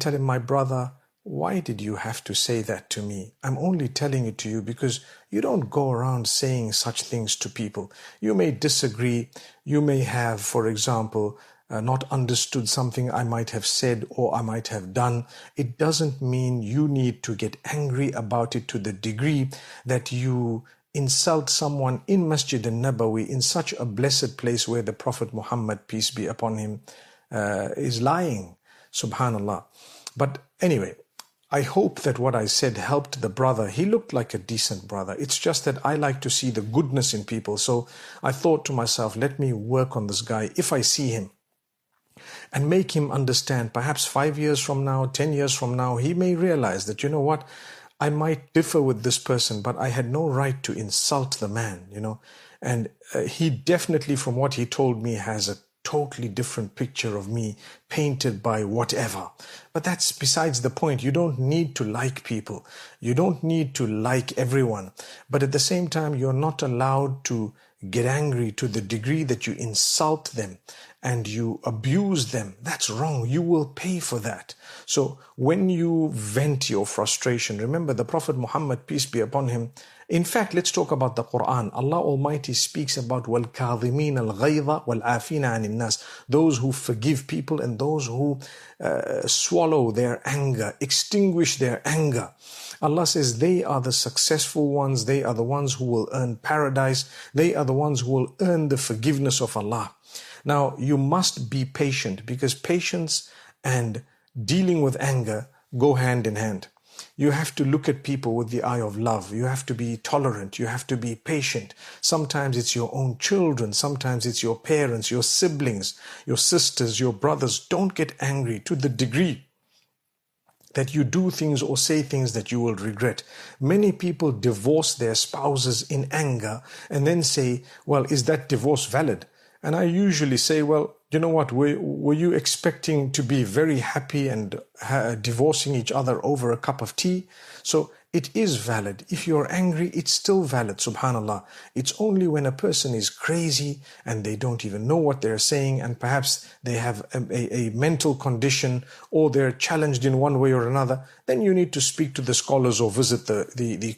tell him, my brother, why did you have to say that to me? I'm only telling it to you because you don't go around saying such things to people. You may disagree. You may have, for example, not understood something I might have said or I might have done. It doesn't mean you need to get angry about it to the degree that you insult someone in Masjid al-Nabawi, in such a blessed place where the Prophet Muhammad, peace be upon him, is lying. Subhanallah. But anyway, I hope that what I said helped the brother. He looked like a decent brother. It's just that I like to see the goodness in people. So I thought to myself, let me work on this guy if I see him and make him understand. Perhaps 5 years from now, 10 years from now, he may realize that, you know what, I might differ with this person, but I had no right to insult the man, you know. And he definitely, from what he told me, has a totally different picture of me painted by whatever. But that's besides the point. You don't need to like people. You don't need to like everyone. But at the same time, you're not allowed to get angry to the degree that you insult them and you abuse them. That's wrong. You will pay for that. So when you vent your frustration, remember the Prophet Muhammad, peace be upon him. In fact, let's talk about the Quran. Allah Almighty speaks about وَالْكَاظِمِينَ الْغَيْظَ وَالْعَافِينَ عَنِ النَّاسِ, those who forgive people and those who swallow their anger, extinguish their anger. Allah says they are the successful ones. They are the ones who will earn paradise. They are the ones who will earn the forgiveness of Allah. Now, you must be patient because patience and dealing with anger go hand in hand. You have to look at people with the eye of love. You have to be tolerant. You have to be patient. Sometimes it's your own children. Sometimes it's your parents, your siblings, your sisters, your brothers. Don't get angry to the degree that you do things or say things that you will regret. Many people divorce their spouses in anger and then say, well, is that divorce valid? And I usually say, well, you know what, were you expecting to be very happy and divorcing each other over a cup of tea? So it is valid. If you're angry, it's still valid, subhanallah. It's only when a person is crazy and they don't even know what they're saying and perhaps they have a mental condition or they're challenged in one way or another, then you need to speak to the scholars or visit the